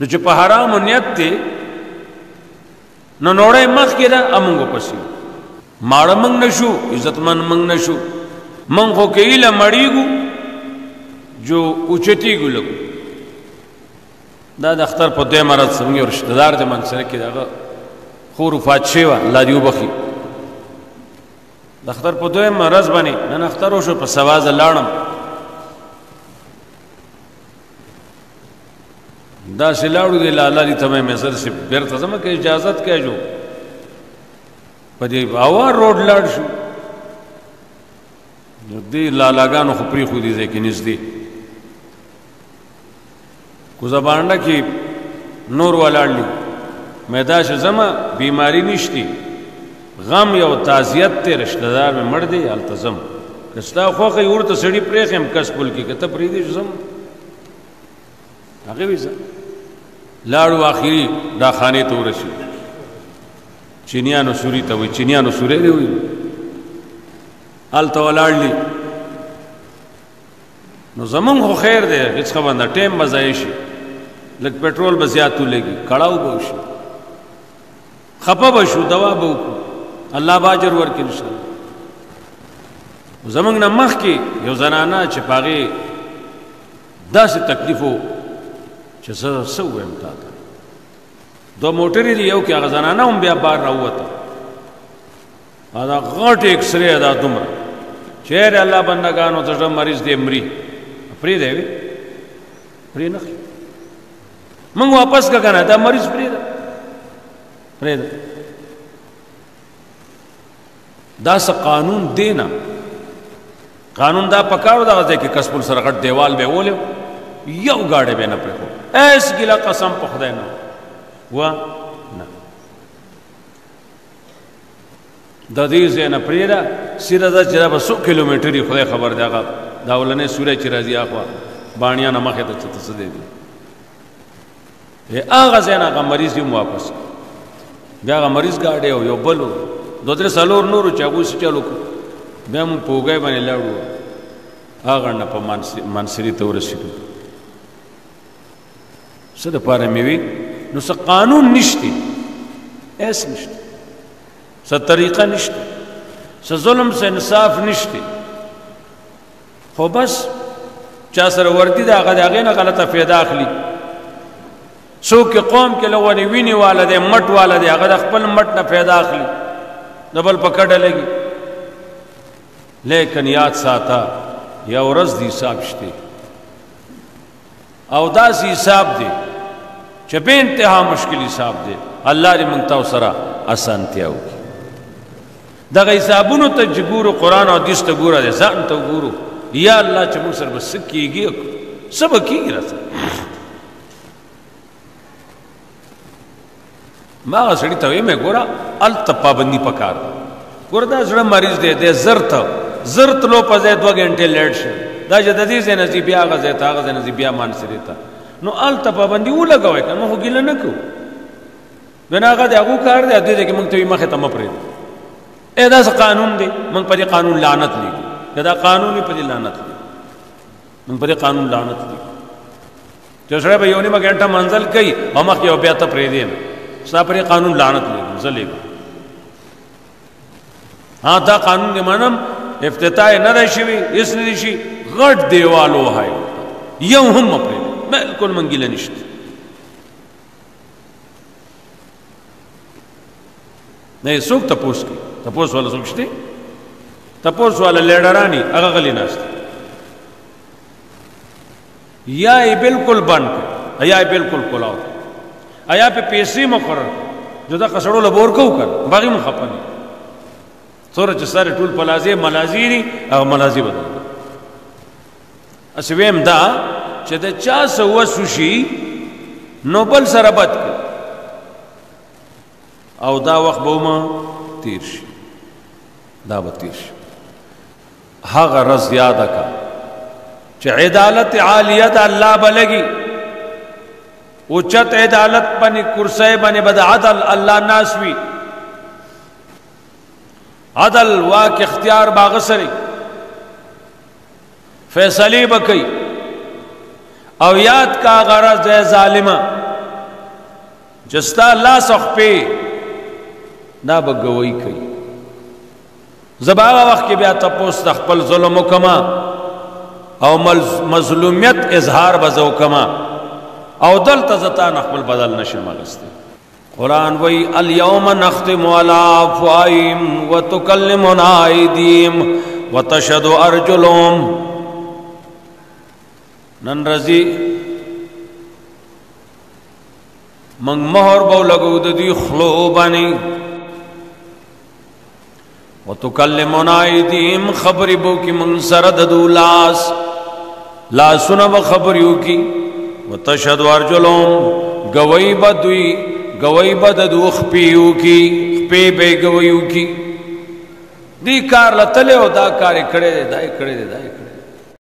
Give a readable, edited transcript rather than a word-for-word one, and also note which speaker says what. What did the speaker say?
Speaker 1: نو چې په حرامو نیت دی نو نوړی مخکې ده امونږ پسې ماړه موږ نه شو عزتمن موږ نه شو موږ خو که ایله مړیږو جو اوچتیږو لږو دا د اختر په دوی مرض زموږ یو رشته دار دی منصره کې د هغه خور وفات شوې وه الله دې وبخي د اختر په دوی مرض باندې نن اختر وشو په سبا زه لاړم داسې لاړو دی لالا دي ته مې مصر سے بیرته ځمه که اجازت کېجو په دې اوار روډ لاړ شو نو دې لالاګانو خو پرېښودي ځای کې نږدې کوزه بانډه کې نور ولاړلي مې داسې ځمه بیماري نشتی غم یو تعزیت دی رشته دار مې مړ دی هلته ځم که ستا خوښه یې ورته سړي پرېښیم کس پل کې که ته پرېږدې چې ځم هغې وي ځه لاړو آخري دا خانې ته ورسېدو چینیانو سوري ته وایي چینیانو سوری دی وایي هلته ولاړلي نو زمونږ خو خیر دی هېڅ خبر نه ټایم به ضایع شي لږ پټرول به زیات ولګي کړاو به وشي خفه به شو دوا به وکړو الله به اجر ورکړي انشاءالله زمونږ نه مخکې یو زنانه چې په هغې داسې تکلیف و چې زه څه ووایم تا ته دوه موټرې دي یو کې هغه زنانه هم بیا بار راووته دا غټ ایکسرې دا دومره چېرې الله بندګانو ته زړه مریض دی مري پرېږدی وې پرې نه خلي موږ واپس که که نه دا مریض پرېږده پرېږده دا څه قانون دی نه قانون دا پکارو دغه ځای کې کسبل سره غټ دیوال به ولیو یو ګاډی به نه پرېښود ایس ګیله قسم په خدای نه و نه د دې ځای نه پرېږده سیده ده چې دا به څو کیلومیټري خدای خبر دی هغه دا اولنی سوری چې راځي هاخوا باڼیانه مخې ته څه څه دی هغه ځای نه هغه مریض یې واپس بیا هغه مریض ګاډی او یو بل و دو درې څلور نورو چې هغوی څه چل وکړو بیا مونږ په اوږی باندې لاړو هغه نه په منصري ته ورسېدو څه دپاره مې وي نو څه قانون نشته ایس نشته څه طریقه نشته څه ظلم څه انصاف نشته خو بس چا سره وردي ده هغه د هغې نه غلطه فایده اخلي څوک قوم کې لغونې وینې والا دی مټ والا دی هغه د خپل مټ نه فایده اخلي د بل په کډه لګي لیکن یاد ساته یو ورځ د حساب شته او داسې حساب دی چې بې انتها مشکل حساب دی الله دې موږ ته سره اسانتیا وکړي دغه حسابونو ته چې ګورو قرآن او حدیث ته ګوره دی ځان ته وګورو یا الله چې موږ سره به څه کېږي څه به کېږي راسره ما هغه سړي ته ویې مې ګوره هلته پابندي پکار ده ګوره دا زړه مریض دی دی زر تلو په ځای 2 غنټې لیټ شي دا چې د دې ځای نه ځي بیا هغه ځای ته هغه ځای نه ځي بیا مانسرې ته نو هلته پابندي ولګوئ که موږ خو ګیله نه کوو بنا هغه د هغو کار دی دې ځای کې موږ ته وي مخې ته مه پرېږدو داسې قانون دی موږ په دې قانون لعنت لیکو که دا قانون وي په دې لعنت لیکو موږ په دې قانون لعنت لیکو چې سړی به 1 نیمه غنټه منزل کوي او مخکې یو بیا ته پرېږدې نه ستا پر یہ قانون لعنت لے گا زلے گا ہاں دا قانون دی منم افتتاح نہ دے شوی اس نے دیشی غٹ دیوالو ہے یو ہم اپنے بالکل منگیلہ نشت نہیں سوک تپوس کی تپوس والا سوک شتی تپوس والا لیڈرانی اگا غلی ناستی یا ای بالکل بند کر یا ای بالکل کلاو آیا پہ پیسې مقرر جو دا قصړو لبور کو کر باغی مخپنی څوره چې سره ټول پلازې ملازی دي هغه ملازی بدل اسویم دا چې د چا څه وسوشي نو بل سره بد کړي او دا وخت به ما تیر شي دا به تیر شي هغه رض یاد کا چې عدالت عالیه د الله بلګي اوچت عدالت بنی کرسی بنی بد عدل اللہ ناسوی عدل واک اختیار باغسری فیصلی بکی او یاد کا غرض ہے ظالمہ جستا لاس اخپی دا با گوئی کئی زباغا وقت کی بیا تپوس تخپل ظلم کما او مظلومیت اظہار بزو کما او دل تزتان اخپل بدل نشم اگستے قرآن وی الیوم نختم علی افواہہم وتکلمنا ایدیہم وتشہد ارجلہم نن رضی منگ مہر بو لگو دی خلو بانی وتکلمنا ایدیہم خبری بو کی منگ سرد دو لا سنب خبریو کی وتشہد ارجلہم گوئی بدوی گوئی بددو خپیو کی خپی بے گوئیو کی دی کار لطلے ہو دا کاری کڑے دے دائی کڑے دے دائی کڑے